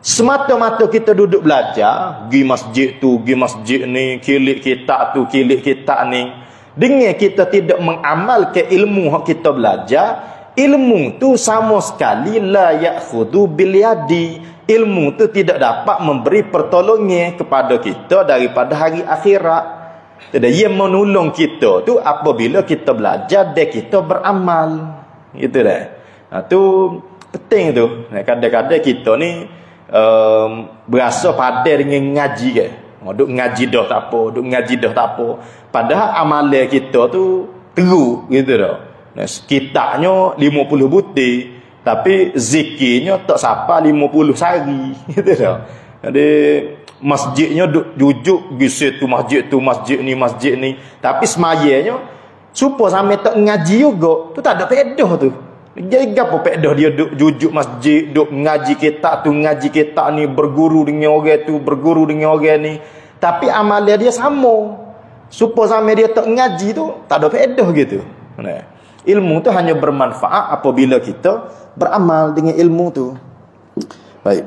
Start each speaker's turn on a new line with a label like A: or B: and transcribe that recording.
A: Semata-mata kita duduk belajar, pergi masjid tu, pergi masjid ni, kilik kitab tu, kilik kitab ni, dengan kita tidak mengamalkan ilmu yang kita belajar, ilmu tu sama sekali la ya'khudhu bil yadi. Ilmu tu tidak dapat memberi pertolongan kepada kita daripada hari akhirat. Jadi yang menolong kita tu apabila kita belajar dan kita beramal. Gitu dah. Tu penting tu. Kadang-kadang kita ni berasa padan dengan ngaji ke. Duk ngaji dah tak apa, duk ngaji dah tak apa. Padahal amalan kita tu teruk gitu dah. Kitabnya 50 butir, tapi zikirnya tak sampai 50 sehari gitu dah. Jadi masjidnya duk jujuk gi tu masjid ni, tapi semayanya supaya sampai tak ngaji juga, tu tak ada faedah tu. Jadi apa faedah dia duk jujuk masjid, duk ngaji kitab tu, ngaji kitab ni, berguru dengan orang tu, berguru dengan orang ni, tapi amalan dia sama. Supaya sampai dia tak ngaji tu, tak ada faedah gitu. Nah, ilmu tu hanya bermanfaat apabila kita beramal dengan ilmu tu. Baik.